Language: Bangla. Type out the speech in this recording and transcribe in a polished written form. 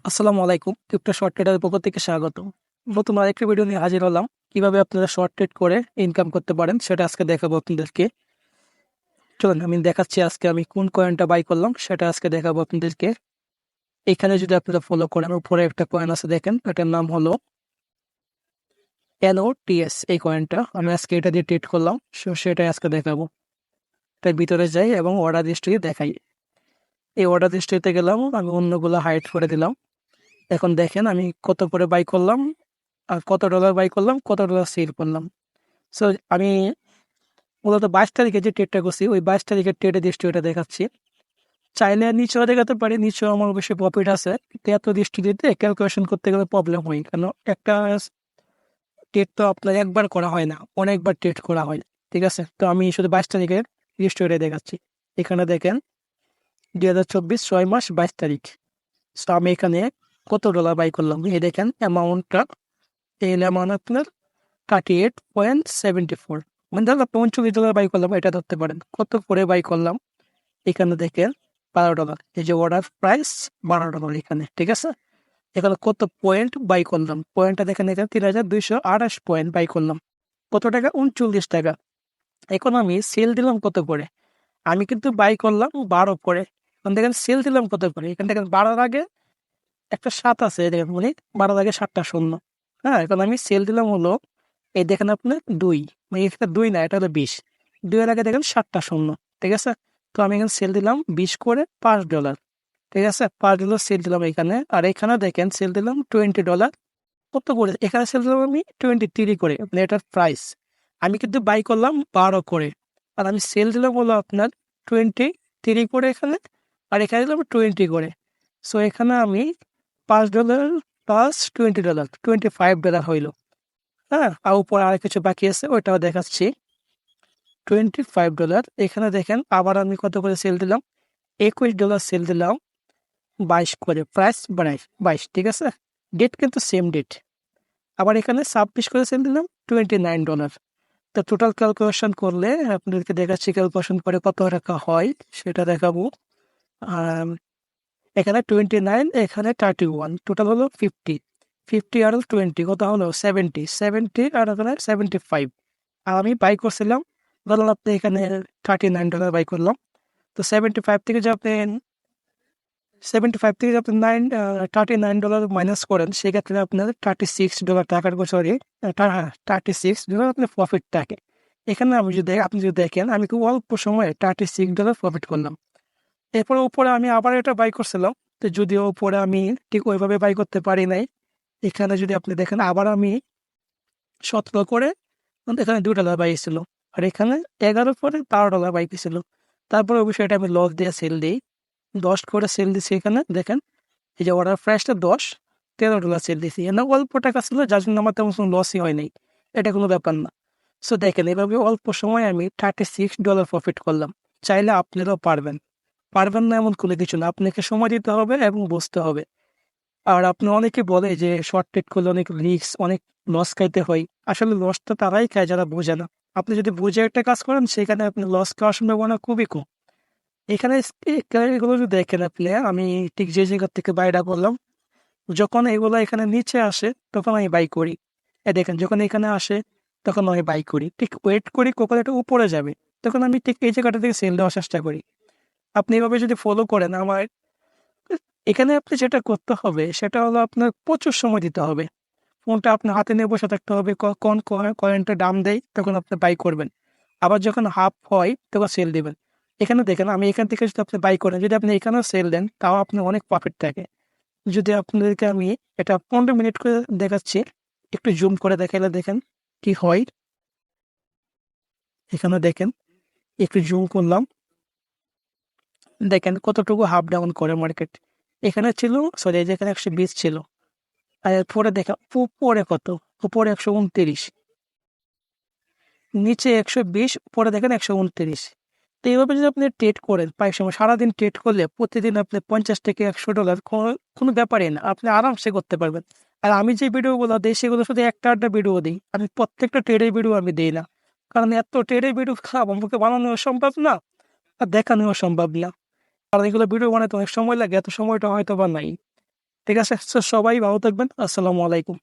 আসসালামু আলাইকুম। ক্রিপ্টো শর্ট ট্রেডারের পক্ষ থেকে স্বাগত। নতুন আরেকটি ভিডিও নিয়ে হাজির হলাম। কিভাবে আপনারা শর্ট ট্রেড করে ইনকাম করতে পারেন সেটা আজকে দেখাবো আপনাদেরকে। চলুন আমি দেখাচ্ছি আজকে আমি কোন কয়েনটা বাই করলাম সেটা আজকে দেখাবো আপনাদেরকে। এখানে যদি আপনারা ফলো করেন, উপরে একটা কয়েন আছে দেখেন, এটার নাম হলো NOTS। এই কয়েনটা আমি আজকে এটা দিয়ে ট্রেড করলাম, সেটাই আজকে দেখাবো। এটার ভিতরে যাই এবং অর্ডার হিস্ট্রি দেখাই। এই অর্ডার হিস্ট্রিতে গেলাম, আমি অন্যগুলো হাইড করে দিলাম। এখন দেখেন আমি কত করে বাই করলাম আর কত ডলার বাই করলাম, কত ডলার সেল করলাম। সো আমি মূলত 22 তারিখে যে ট্রেডটা করছি, ওই 22 তারিখের ট্রেডের দৃষ্টিটা দেখাচ্ছি। চাইলে নিচেও দেখাতে পারি, নিচেও আমার অবশ্যই প্রফিট আছে, কিন্তু এত দৃষ্টি দিতে ক্যালকুলেশন করতে গেলে প্রবলেম হয়। কারণ একটা ট্রেড তো আপনার একবার করা হয় না, অনেকবার ট্রেড করা হয়। ঠিক আছে, তো আমি শুধু 22 তারিখের দৃষ্টিটা দেখাচ্ছি। এখানে দেখেন 2024 6 মাস 22 তারিখ। সো আমি এখানে কত ডলার বাই করলাম, এই দেখেন অ্যামাউন্টটা। এই অ্যামাউন্ট আপনার 38.74, মানে ধরুন আপনি $39 বাই করলাম, এটা ধরতে পারেন। কত করে বাই করলাম, এখানে দেখেন $12। এই যে অর্ডার প্রাইস $12 এখানে। ঠিক আছে, এখানে কত পয়েন্ট বাই করলাম, পয়েন্টটা দেখেন, এখানে 3228 পয়েন্ট বাই করলাম। কত টাকা? 39 টাকা। এখন আমি সেল দিলাম কত করে? আমি কিন্তু বাই করলাম 12 করে। এখন দেখেন সেল দিলাম কত করে, এখানে দেখেন 12-র আগে একটা 7 আছে, এই দেখেন, মানে 12-র আগে 7টা শূন্য। হ্যাঁ, এখন আমি সেল দিলাম হলো, এই দেখেন আপনার 2, মানে এটা 2 না, এটা হলো 20। 2-এর আগে দেখেন 7টা শূন্য। ঠিক আছে, তো আমি এখানে সেল দিলাম 20 করে $5। ঠিক আছে, $5 সেল দিলাম এখানে। আর এখানে দেখেন সেল দিলাম $20। কত করে? এখানে সেল দিলাম আমি 23 করে, মানে এটার প্রাইস। আমি কিন্তু বাই করলাম 12 করে, আর আমি সেল দিলাম হলো আপনার 23 করে এখানে, আর এখানে দিলাম 20 করে। সো এখানে আমি $5 প্লাস $20, $25 হইলো। হ্যাঁ, আর উপরে আর কিছু বাকি আছে, ওইটাও দেখাচ্ছি। $25। এখানে দেখেন আবার আমি কত করে সেল দিলাম, $21 সেল দিলাম, 22 করে, প্রাইস বাড়াই 22। ঠিক আছে, ডেট কিন্তু সেম ডেট। আবার এখানে 26 করে সেল দিলাম, $29। তো টোটাল ক্যালকুলেশন করলে আপনাদেরকে দেখাচ্ছি, ক্যালকুলেশন করে কত টাকা হয় সেটা দেখাবো। আম, এখানে 29, এখানে 31, টোটাল হলো 50। 50 আর 20 কত হলো? 70। 70 আর এখানে 75। আর আমি বাই করছিলাম, ধরুন আপনি এখানে $39 বাই করলাম। তো 75 থেকে যে আপনি 39 ডলার মাইনাস করেন, সেক্ষেত্রে আপনার $36 টাকার, সরি, $36 আপনার প্রফিট থাকে। এখানে আপনি যদি দেখেন, আমি খুব অল্প সময়ে $36 প্রফিট করলাম। এরপরে উপরে আমি আবার এটা বাই করছিলাম, তো যদিও উপরে আমি ঠিক ওইভাবে বাই করতে পারি নাই। এখানে যদি আপনি দেখেন আবার আমি 17 করে, এখানে $2 বাই ছিল, আর এখানে 11 করে $12 বাই ছিল। তারপরে অবশ্যই এটা আমি লস দিয়ে সেল দিই, 10 করে সেল দিছি। এখানে দেখেন এই যে অর্ডার প্রাইসটা 10, $13 সেল দিছি, এখানে অল্প টাকা ছিল, যার জন্য আমার তেমন কোনো লসই হয় নাই। এটা কোনো ব্যাপার না। সো দেখেন এভাবে অল্প সময় আমি $36 প্রফিট করলাম। চাইলে আপনারাও পারবেন। পারবেন না এমন কোনো কিছু না, আপনাকে সময় দিতে হবে এবং বুঝতে হবে। আর আপনি, অনেকে বলে যে শর্ট ট্রেড করলে অনেক রিস্ক, অনেক লস খাইতে হয়। আসলে লসটা তারাই খায় যারা বোঝে না। আপনি যদি বুঝে একটা কাজ করেন, সেখানে আপনি লস খাওয়ার সম্ভাবনা খুবই কম। এখানে এগুলো যদি দেখেন আপনি, আমি ঠিক যে জায়গা থেকে বাইরে করলাম, যখন এগুলো এখানে নিচে আসে তখন আমি বাই করি। দেখেন যখন এখানে আসে তখন আমি বাই করি, ঠিক ওয়েট করি কখন এটা উপরে যাবে, তখন আমি ঠিক এই জায়গাটা থেকে সেল দেওয়ার চেষ্টা করি। আপনি এভাবে যদি ফলো করেন আমার, এখানে আপনি যেটা করতে হবে সেটা হলো আপনার প্রচুর সময় দিতে হবে। ফোনটা আপনার হাতে নিয়ে বসে থাকতে হবে, কোন কয়েনটা দাম দেয় তখন আপনি বাই করবেন, আবার যখন হাফ হয় তখন সেল দিবেন। এখানে দেখেন আমি এখান থেকে যদি আপনি বাই করেন, যদি আপনি এখানেও সেল দেন, তাও আপনার অনেক প্রফিট থাকে। যদি আপনাদেরকে আমি এটা 15 মিনিট করে দেখাচ্ছি, একটু জুম করে দেখাইলে দেখেন কি হয়। এখানে দেখেন, একটু জুম করলাম, দেখেন কতটুকু হাফ ডাউন করে মার্কেট। এখানে ছিল, সরি, যেখানে 120 ছিল, আর এরপরে দেখেন উপরে কত, উপরে 129, নিচে 120, উপরে দেখেন 129। তো এইভাবে যদি আপনি ট্রেড করেন, প্রায় সময় সারাদিন ট্রেড করলে প্রতিদিন আপনি 50 থেকে $100 কোনো ব্যাপারই না, আপনি আরামসে করতে পারবেন। আর আমি যে ভিডিওগুলো দিই সেগুলো শুধু একটা আধটা ভিডিও দিই, আমি প্রত্যেকটা ট্রেডের ভিডিও আমি দিই না। কারণ এত ট্রেডের ভিডিও খারাপ, আমাকে বানানো সম্ভব না, আর দেখানোও সম্ভব না। কারণ এগুলো ভিডিও বানাতে অনেক সময় লাগে, এত সময়টা হয়তো বা নাই। ঠিক আছে, সো সবাই ভালো থাকবেন। আসসালামু আলাইকুম।